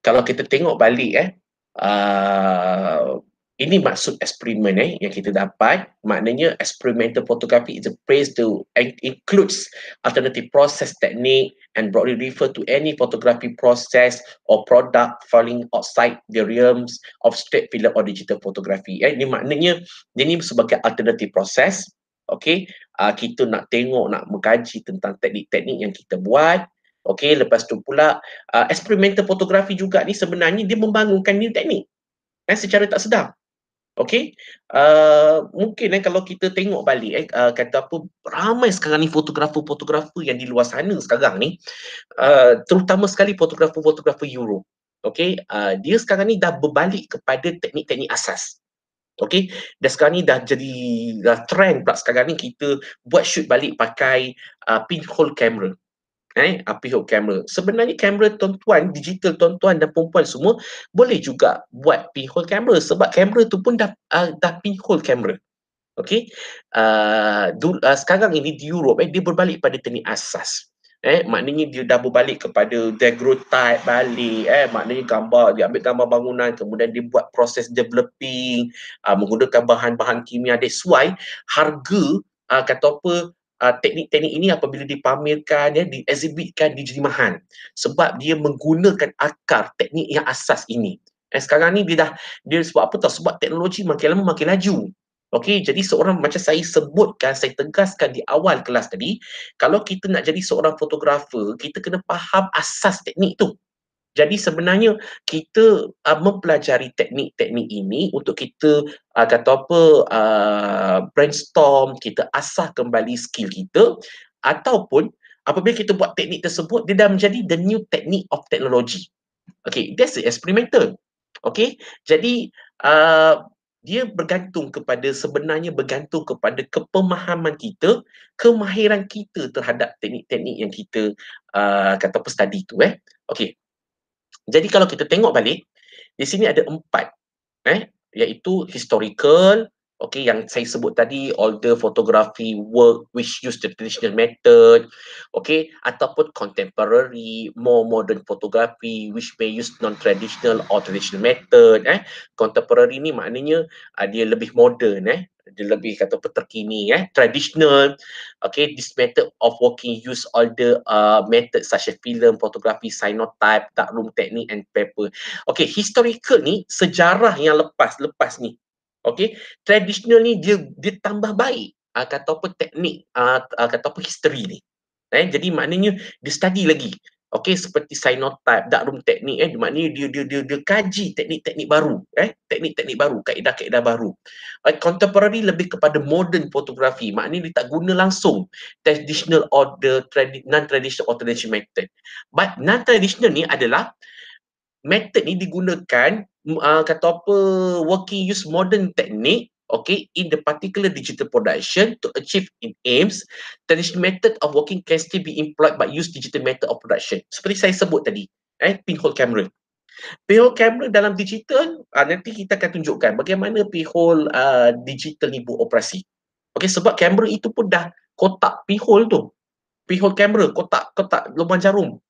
Kalau kita tengok balik uh, ini maksud eksperimen yang kita dapat. Maknanya experimental photography is a phrase to includes alternative process technique and broadly refer to any photography process or product falling outside the realms of straight film or digital photography. Ini maknanya dia ni sebagai alternative process. Okey, kita nak tengok, nak mengkaji tentang teknik-teknik yang kita buat. Okey, lepas tu pula experimental photography juga ni sebenarnya dia membangunkan new teknik secara tak sedar. Okey, mungkin kalau kita tengok balik kata apa, ramai sekarang ni fotografer-fotografer yang di luar sana sekarang ni, terutama sekali fotografer-fotografer Europe. Okey, dia sekarang ni dah berbalik kepada teknik-teknik asas. Okey, dan sekarang ni dah trend pula sekarang ni kita buat shoot balik pakai pinhole camera. Pinhole camera. Sebenarnya kamera tuan-tuan, digital tuan-tuan dan perempuan semua boleh juga buat pinhole camera sebab kamera tu pun dah pinhole camera. Okey. Sekarang ini di Europe dia berbalik pada teknik asas. Maknanya dia dah berbalik kepada daguerreotype balik, maknanya dia ambil gambar bangunan, kemudian dia buat proses developing, menggunakan bahan-bahan kimia. That's why harga kata apa, teknik-teknik ini apabila dipamerkan, diexhibitkan, jadi mahal sebab dia menggunakan akar teknik yang asas ini. Sekarang ni dia sebab apa tahu? Sebab teknologi makin lama makin laju. Okey, jadi seorang macam saya sebutkan, saya tegaskan di awal kelas tadi, kalau kita nak jadi seorang fotografer, kita kena faham asas teknik tu. Jadi sebenarnya kita mempelajari teknik-teknik ini untuk kita kata apa, brainstorm, kita asah kembali skill kita, ataupun apabila kita buat teknik tersebut, dia dah menjadi the new technique of technology. Okay, that's the experimental. Okay, jadi dia sebenarnya bergantung kepada kepemahaman kita, kemahiran kita terhadap teknik-teknik yang kita kata apa study tu. Okay, jadi kalau kita tengok balik, di sini ada 4, iaitu historical, okey, yang saya sebut tadi, older photography work which use the traditional method, okey, ataupun contemporary, more modern photography which may use non-traditional or traditional method. Contemporary ni maknanya dia lebih modern, dia lebih kata apa, terkini. Traditional, okay, this method of working use all the methods such as film, photography, cyanotype, darkroom technique and paper. Okay, historical ni sejarah yang lepas ni. Okay, traditional ni dia tambah baik kata apa teknik, kata apa history ni. Jadi maknanya dia study lagi. Okey, seperti cyanotype, darkroom teknik, maknanya dia kaji teknik-teknik baru, teknik-teknik baru, kaedah-kaedah baru. Contemporary lebih kepada modern fotografi, maknanya dia tak guna langsung traditional or the non-traditional or traditional method. But non-traditional ni adalah method ni digunakan kata apa, working use modern technique, okay, in the particular digital production to achieve in aims. Traditional method of working can still be employed but use digital method of production. Seperti saya sebut tadi, pinhole camera. Pinhole camera dalam digital, nanti kita akan tunjukkan bagaimana pinhole digital ni beroperasi. Okay, sebab kamera itu pun dah kotak pinhole tu. Pinhole camera, kotak lubang jarum.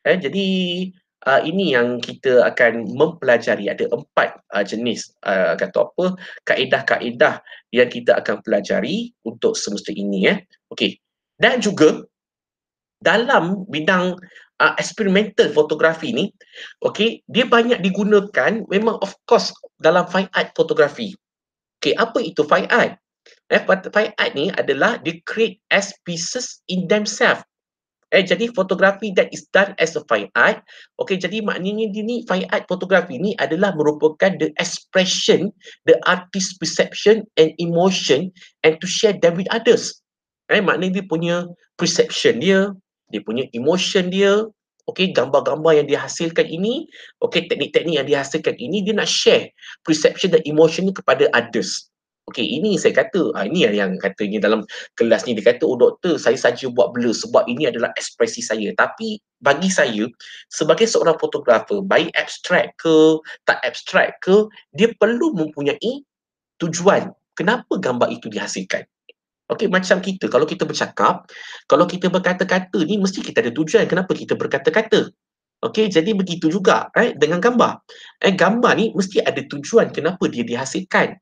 Jadi ini yang kita akan mempelajari. Ada 4 jenis kata apa, kaedah-kaedah yang kita akan pelajari untuk semester ini. Okey. Dan juga dalam bidang experimental fotografi ni, okey, dia banyak digunakan memang of course dalam fine art fotografi. Okey, apa itu fine art? Fine art ni adalah they create as pieces in themselves. Jadi fotografi that is done as a fine art. Okey, jadi maknanya dia ni fine art fotografi ni adalah merupakan the expression, the artist perception and emotion and to share them with others. Maknanya dia punya perception dia punya emotion dia, okey, gambar-gambar yang dihasilkan ini, okey, teknik-teknik yang dihasilkan ini dia nak share perception dan emotion ni kepada others. Okey, ini saya kata, ini yang katanya dalam kelas ni dia kata, "Oh doktor, saya saja buat blur sebab ini adalah ekspresi saya." Tapi bagi saya, sebagai seorang fotografer, baik abstrak ke, tak abstrak ke, dia perlu mempunyai tujuan kenapa gambar itu dihasilkan. Okey, macam kita, kalau kita bercakap, kalau kita berkata-kata ni mesti kita ada tujuan kenapa kita berkata-kata. Okey, jadi begitu juga dengan gambar. Gambar ni mesti ada tujuan kenapa dia dihasilkan.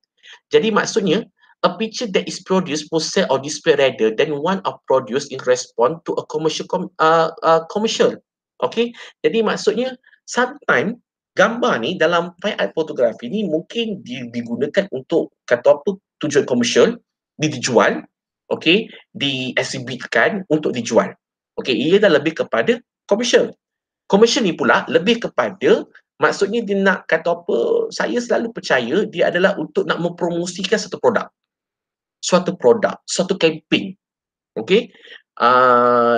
Jadi maksudnya, a picture that is produced for sale or display rather than one of produced in response to a commercial. Okey, jadi maksudnya sometimes gambar ni dalam fine art fotografi ni mungkin digunakan untuk kata apa, tujuan komersial, dijual, okey, diexhibitkan untuk dijual. Okey, ia dah lebih kepada komersial. Komersial ni pula lebih kepada maksudnya dia nak kata apa, saya selalu percaya dia adalah untuk nak mempromosikan suatu kempen. Okey?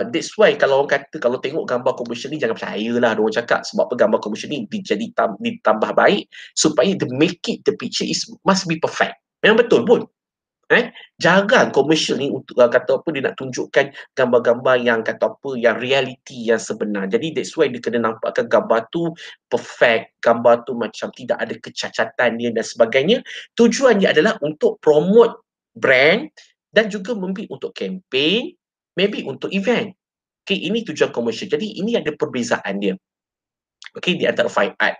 That's why kalau orang kata kalau tengok gambar komersial ni jangan percayalah dia orang cakap sebab apa gambar komersial ni ditambah baik supaya the make it the picture is must be perfect. Memang betul pun. Jarang komersial ni untuk kata apa dia nak tunjukkan gambar-gambar yang kata apa yang realiti yang sebenar. Jadi that's why dia kena nampakkan gambar tu perfect, gambar tu macam tidak ada kecacatan dia dan sebagainya. Tujuan dia adalah untuk promote brand dan juga maybe untuk campaign, maybe untuk event. Okay, ini tujuan komersial. Jadi ini ada perbezaan dia. Okay, di antara fine art.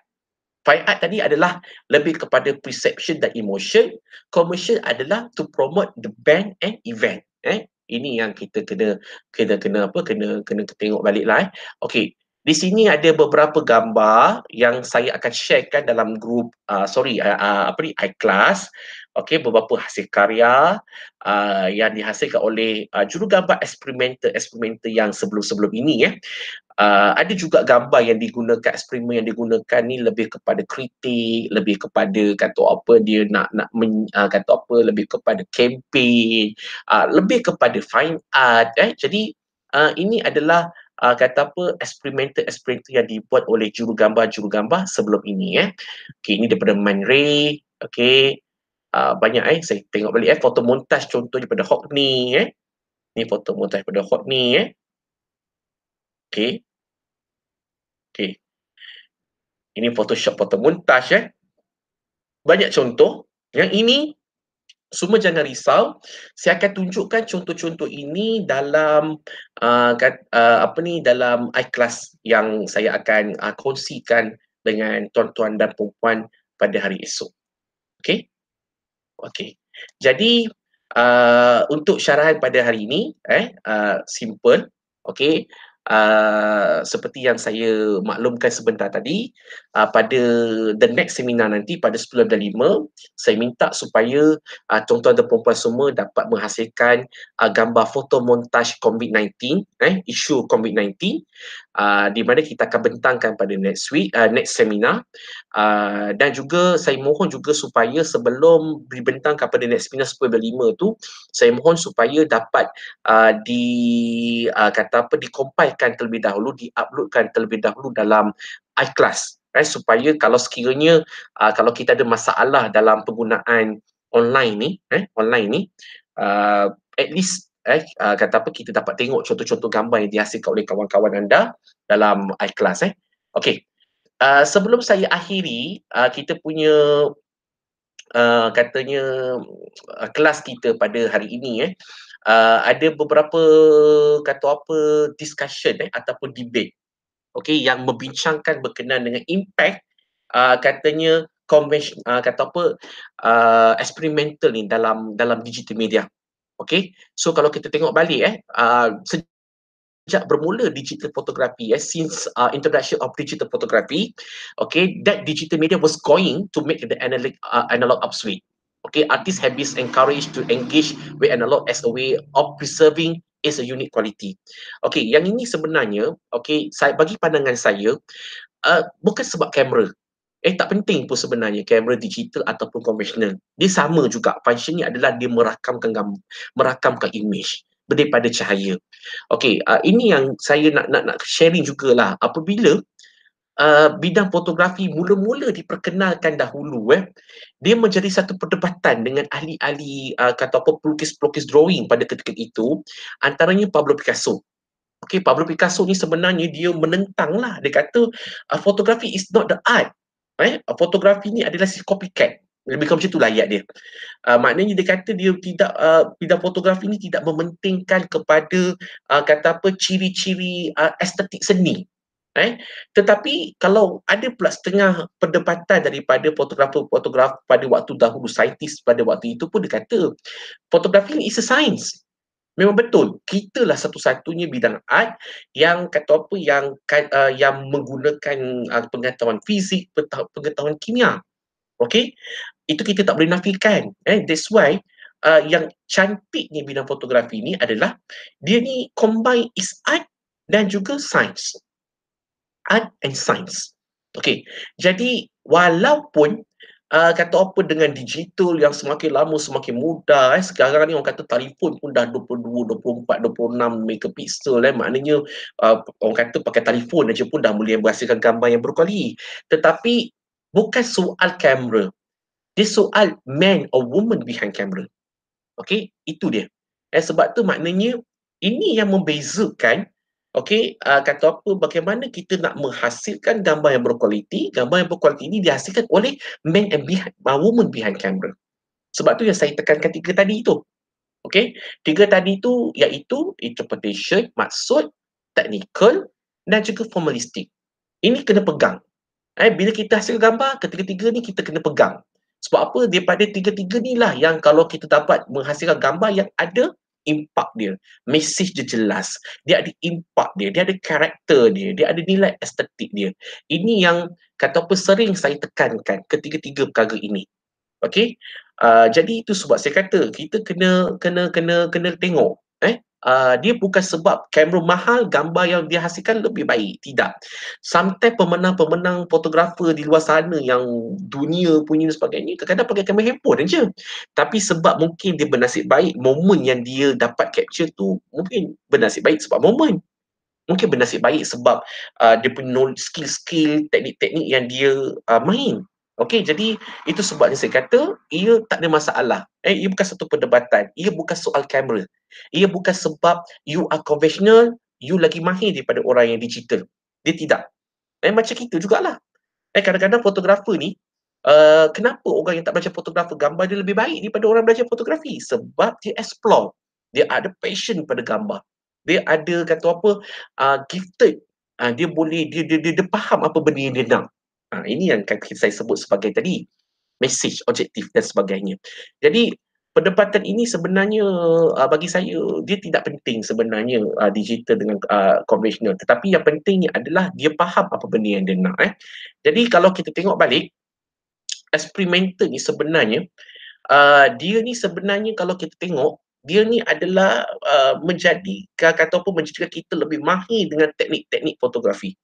Fine art tadi adalah lebih kepada perception dan emotion. Commercial adalah to promote the brand and event. Ini yang kita kena tengok baliklah. Okey. Di sini ada beberapa gambar yang saya akan sharekan dalam grup iClass. Okey, beberapa hasil karya yang dihasilkan oleh jurugambar eksperimental yang sebelum-sebelum ini ada juga gambar yang digunakan, eksperimen yang digunakan ni lebih kepada kritik, lebih kepada kata apa dia kata apa lebih kepada kempen, lebih kepada fine art jadi ini adalah kata apa eksperimental yang dibuat oleh jurugambar sebelum ini Okey, ini daripada Man Ray, okey. Banyak saya tengok balik foto montaj contoh daripada Hockney ni foto montaj daripada Hockney okey. Okey. Ini Photoshop foto montaj Banyak contoh. Yang ini semua jangan risau. Saya akan tunjukkan contoh-contoh ini dalam dalam iClass yang saya akan kongsikan dengan tuan-tuan dan puan-puan pada hari esok. Okey? Okey. Jadi untuk syarahan pada hari ini simple. Okey. Seperti yang saya maklumkan sebentar tadi, pada the next seminar nanti pada 10.5 saya minta supaya tuan-tuan dan puan-puan semua dapat menghasilkan gambar foto montaj COVID-19 isu COVID-19 di mana kita akan bentangkan pada next seminar dan juga saya mohon juga supaya sebelum dibentangkan pada next seminar 10.5 tu saya mohon supaya dapat dikompilekan terlebih dahulu, diuploadkan terlebih dahulu dalam iClass supaya kalau sekiranya kalau kita ada masalah dalam penggunaan online ni at least kita dapat tengok contoh-contoh gambar yang dihasilkan oleh kawan-kawan anda dalam iClass Okey. Sebelum saya akhiri kita punya katanya kelas kita pada hari ini ada beberapa discussion ataupun debate yang membincangkan berkenaan dengan impact katanya eksperimental ni dalam digital media. Okey, so kalau kita tengok balik sejak bermula digital photography since introduction of digital photography, that digital media was going to make the analog obsolete. Artists have been encouraged to engage with analog as a way of preserving its a unique quality. Yang ini sebenarnya bagi pandangan saya bukan sebab kamera. Tak penting pun sebenarnya kamera digital ataupun konvensional. Dia sama juga. Functionnya adalah dia merakamkan image daripada cahaya. Ini yang saya nak sharing jugalah. Apabila bidang fotografi mula-mula diperkenalkan dahulu, dia menjadi satu perdebatan dengan ahli-ahli kata apa pelukis-pelukis drawing pada ketika itu, antaranya Pablo Picasso. Okey, Pablo Picasso ni sebenarnya dia menentang lah. Dia kata fotografi is not the art. Fotografi ni adalah si copycat. Lebih kurang macam itulah ayat dia. Maknanya dia kata dia tidak bidang fotografi ni tidak mementingkan kepada kata apa ciri-ciri estetik seni. Tetapi kalau ada pula setengah perdebatan daripada fotografer-fotografer pada waktu dahulu, saintis pada waktu itu pun dia kata fotografi ni is a science. Memang betul, kitalah satu-satunya bidang art yang kata apa yang menggunakan pengetahuan fizik, pengetahuan kimia. Okey? Itu kita tak boleh nafikan. That's why yang cantiknya bidang fotografi ni adalah dia ni combine is art dan juga science. Art and science. Okey. Jadi walaupun kata apa dengan digital yang semakin lama semakin mudah, sekarang ni orang kata telefon pun dah 22, 24, 26 megapiksel, maknanya orang kata pakai telefon aja pun dah boleh menghasilkan gambar yang berkualiti. Tetapi bukan soal kamera, dia soal man or woman behind camera. Okey, itu dia. Sebab tu maknanya ini yang membezakan, okey, kata apa, bagaimana kita nak menghasilkan gambar yang berkualiti. Gambar yang berkualiti ini dihasilkan oleh man and woman behind camera. Sebab tu yang saya tekankan 3 tadi itu. Okey, 3 tadi itu iaitu interpretation, maksud, technical dan juga formalistic. Ini kena pegang. Bila kita hasil gambar, ketiga-tiga ni kita kena pegang. Sebab apa? Daripada tiga-tiga ni lah yang kalau kita dapat menghasilkan gambar yang ada impak dia, message dia jelas, dia ada impak dia ada karakter dia ada nilai estetik dia. Ini yang kata apa sering saya tekankan ketiga-tiga perkara ini. Okey? Jadi itu sebab saya kata kita kena tengok dia bukan sebab kamera mahal gambar yang dia hasilkan lebih baik, tidak. Sometimes pemenang-pemenang fotografer di luar sana yang dunia punya dan sebagainya kadang-kadang pakai kamera handphone aja. Tapi sebab mungkin dia bernasib baik, momen yang dia dapat capture tu mungkin bernasib baik sebab momen. Mungkin bernasib baik sebab dia punya skill-skill, teknik-teknik yang dia main. Okey, jadi itu sebabnya saya kata ia tak ada masalah. Ia bukan satu perdebatan. Ia bukan soal kamera. Ia bukan sebab you are conventional, you lagi mahir daripada orang yang digital. Dia tidak. Macam kita jugalah. Kadang-kadang fotografer ni, kenapa orang yang tak belajar fotografer gambar dia lebih baik daripada orang belajar fotografi? Sebab dia explore. Dia ada passion pada gambar. Dia ada kata apa, gifted. Dia boleh, dia faham apa benda yang dia nak. Ini yang saya sebut sebagai tadi, message, objektif dan sebagainya. Jadi, perdebatan ini sebenarnya bagi saya, dia tidak penting sebenarnya digital dengan konvensional. Tetapi yang pentingnya adalah dia faham apa benda yang dia nak. Jadi, kalau kita tengok balik, eksperimental ni sebenarnya, dia ni sebenarnya kalau kita tengok, dia ni adalah menjadi, kata apa, menjadikan kita lebih mahir dengan teknik-teknik fotografi.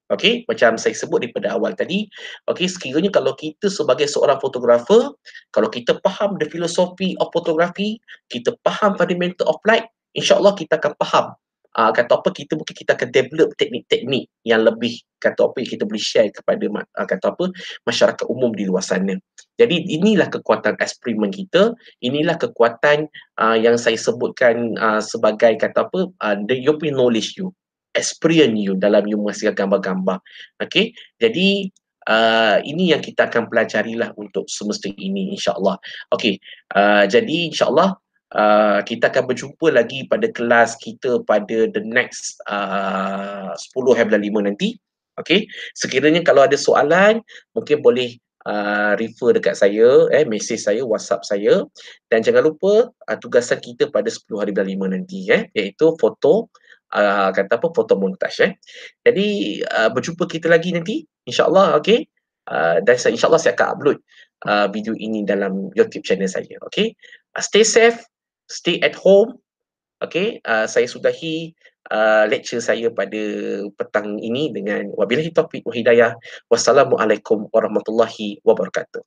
Okey, macam saya sebut daripada awal tadi, okey, sekiranya kalau kita sebagai seorang fotografer, kalau kita faham the philosophy of photography, kita faham fundamental of light, insya-Allah kita akan faham kata apa, mungkin kita akan develop teknik-teknik yang lebih kata apa yang kita boleh share kepada kata apa masyarakat umum di luar sana. Jadi inilah kekuatan eksperimen kita, inilah kekuatan yang saya sebutkan sebagai kata apa you punya knowledge you, experience you dalam you menghasilkan gambar-gambar. Okey, jadi ini yang kita akan pelajarilah untuk semester ini insya-Allah. Okey, jadi insya-Allah kita akan berjumpa lagi pada kelas kita pada the next 10/5 nanti. Okey, sekiranya kalau ada soalan mungkin boleh refer dekat saya, mesej saya, WhatsApp saya, dan jangan lupa tugasan kita pada 10/5 nanti iaitu foto kata apa foto montaj Jadi berjumpa kita lagi nanti insya-Allah. Okey. Dan insya-Allah saya akan upload video ini dalam YouTube channel saya. Okey. Stay safe, stay at home. Okey, saya sudahi lecture saya pada petang ini dengan wabillahi taufiq wa hidayah. Wassalamualaikum warahmatullahi wabarakatuh.